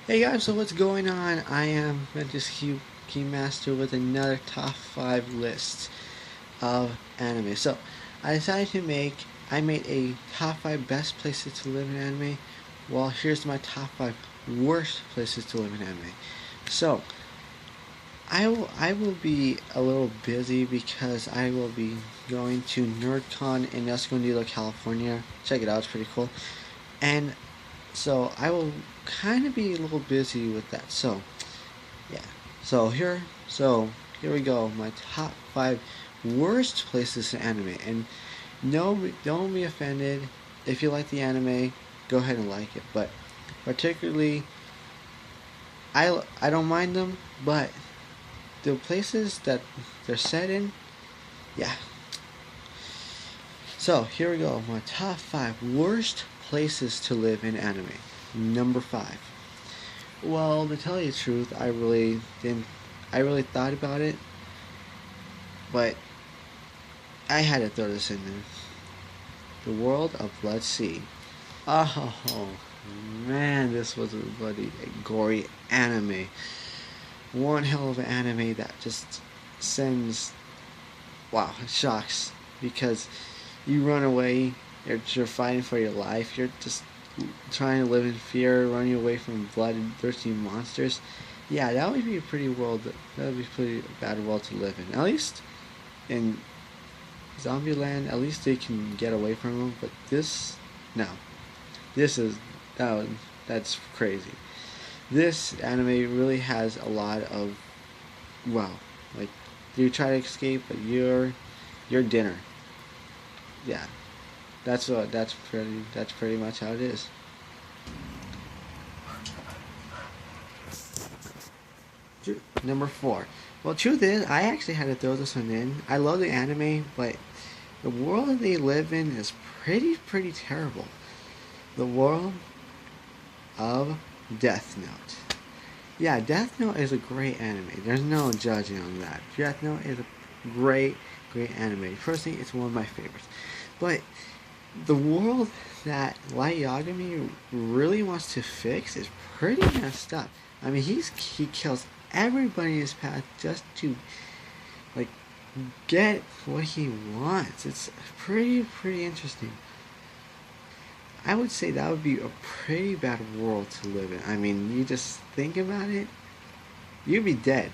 Hey guys, so what's going on? I am Ventus Keymaster with another top 5 list of anime. So, I made a top 5 best places to live in anime. Well, here's my top 5 worst places to live in anime. So, I will be a little busy because I will be going to NerdCon in Escondido, California. Check it out, it's pretty cool. And so I will kind of be a little busy with that. So yeah. So here we go. My top 5 worst places to anime. And no, don't be offended. If you like the anime, go ahead and like it. But particularly, I don't mind them. But the places that they're set in, yeah. So here we go. My top 5 worst places to live in anime. Number 5. Well, to tell you the truth, I really didn't. I really thought about it, but I had to throw this in there. The World of Blood Sea. Oh man, this was a bloody gory anime. One hell of an anime that just sends, wow, shocks, because you run away. You're fighting for your life. You're just trying to live in fear, running away from bloodthirsty monsters. Yeah, that would be a pretty world. That would be a pretty bad world to live in. At least in Zombieland, at least they can get away from them. But this, no, this is that. That's crazy. This anime really has a lot of, wow, like you try to escape, but you're dinner. Yeah, that's pretty much how it is. Number 4. Well, truth is, I actually had to throw this one in. I love the anime, but the world that they live in is pretty terrible. The world of Death Note. Yeah, Death Note is a great anime. There's no judging on that. Death Note is a great anime. Personally, it's one of my favorites. But the world that Light Yagami really wants to fix is pretty messed up. I mean, he kills everybody in his path just to like get what he wants. It's pretty interesting. I would say that would be a pretty bad world to live in. I mean, you just think about it, you'd be dead.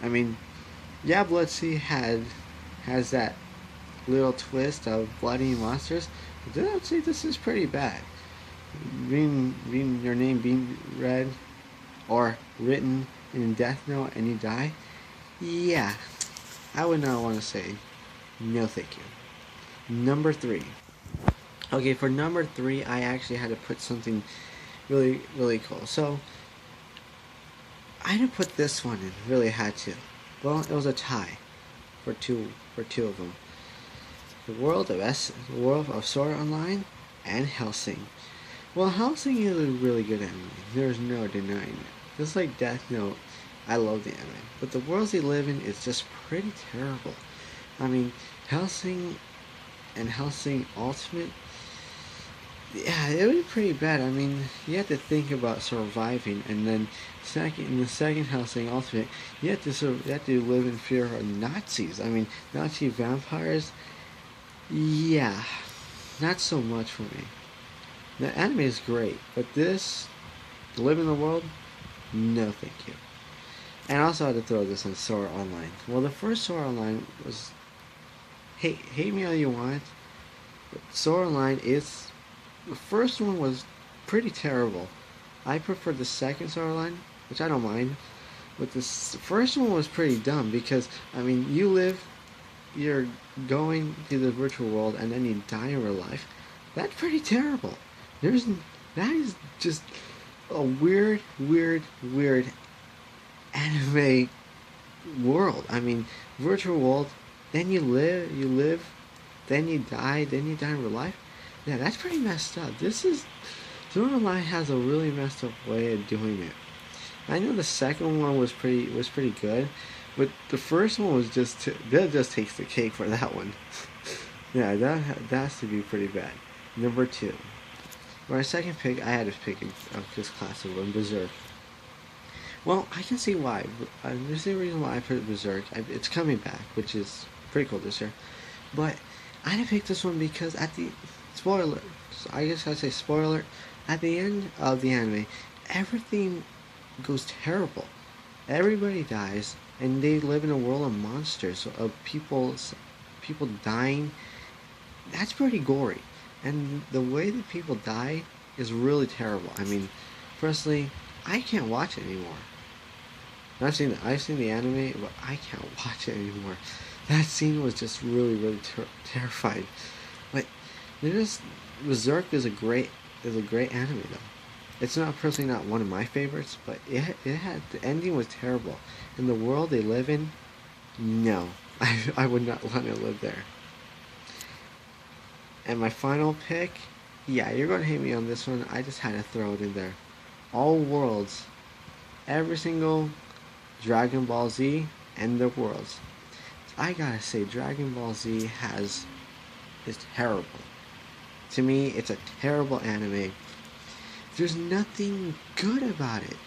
I mean, yeah, Blood Sea has that little twist of bloody monsters. But I would say this is pretty bad. Being your name being read or written in Death Note and you die, yeah, I would not want to say no thank you. Number 3. Okay, for number 3, I actually had to put something really cool. So I had to put this one in. Really had to. Well, it was a tie for two of them. The world of Sword Online, and Hellsing. Well, Hellsing is a really good anime. There's no denying it. Just like Death Note, I love the anime, but the worlds they live in is just pretty terrible. I mean, Hellsing and Hellsing Ultimate, yeah, it would be pretty bad. I mean, you have to think about surviving, and then in the second Hellsing Ultimate, you have to live in fear of Nazis. I mean, Nazi vampires. Yeah, not so much for me. The anime is great, but this, live in the world, no thank you. And I also had to throw this on Sword Online. Well, the first Sword Online was, hate me all you want, but Sword Online is, the first one was pretty terrible. I prefer the second Sword Online, which I don't mind, but this first one was pretty dumb because, I mean, you're going to the virtual world and then you die in real life. That's pretty terrible. There's that is just a weird anime world. I mean, virtual world, then you live, then you die in real life. Yeah, that's pretty messed up. Sword Online has a really messed up way of doing it. I know the second one was pretty good, but the first one was that just takes the cake for that one. Yeah, that has to be pretty bad. Number 2. For my second pick, I had to pick of this classic one, Berserk. Well, I can see why. There's the reason why I put Berserk. It's coming back, which is pretty cool this year. But I didn't pick this one because at the spoiler, I guess I'd say spoiler, at the end of the anime, everything goes terrible. Everybody dies, and they live in a world of monsters, of people dying. That's pretty gory, and the way that people die is really terrible. I mean, personally, I can't watch it anymore. I've seen the anime, but I can't watch it anymore. That scene was just really terrifying. But there's Berserk is a great anime though. It's not personally not one of my favorites, but it had the ending was terrible, and the world they live in, no, I would not want to live there. And my final pick, yeah, you're gonna hate me on this one. I just had to throw it in there. All worlds, every single Dragon Ball Z and the worlds. I gotta say, Dragon Ball Z is terrible. To me, it's a terrible anime. There's nothing good about it.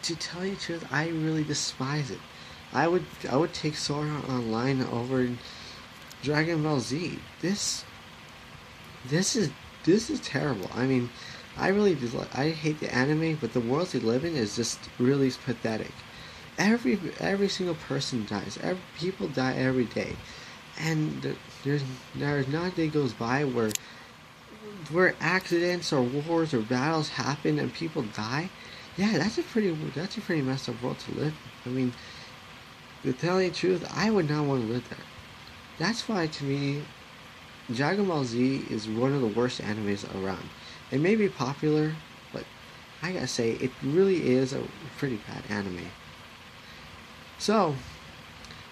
To tell you the truth, I really despise it. I would take Sword Art Online over Dragon Ball Z. This is this is terrible. I mean, I hate the anime, but the world they live in is just really pathetic. Every single person dies. People die every day, and there's not a day goes by where accidents or wars or battles happen and people die. Yeah, that's a pretty messed up world to live in. I mean, to tell you the truth, I would not want to live there. That's why to me, Dragon Ball Z is one of the worst animes around. It may be popular, but I gotta say, it really is a pretty bad anime. So,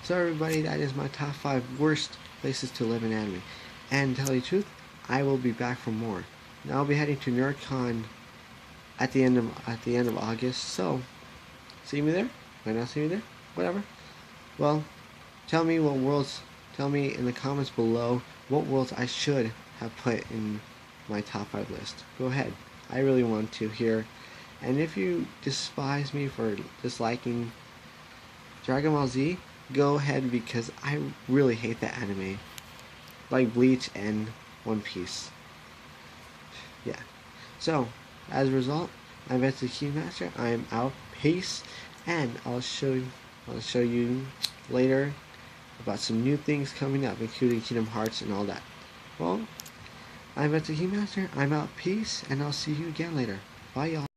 so everybody, that is my top 5 worst places to live in anime. And to tell you the truth, I will be back for more. Now I'll be heading to NerdCon at the end of August. So, see me there? Might not see me there. Whatever. Well, tell me what worlds. Tell me in the comments below what worlds I should have put in my top 5 list. Go ahead. I really want to hear. And if you despise me for disliking Dragon Ball Z, go ahead because I really hate that anime. Like Bleach and One Piece. Yeah. So, as a result, I'm Vance the Keymaster. I am out. Peace. And I'll show you later about some new things coming up, including Kingdom Hearts and all that. Well, I'm Vance the Keymaster. I'm out. Peace. And I'll see you again later. Bye, y'all.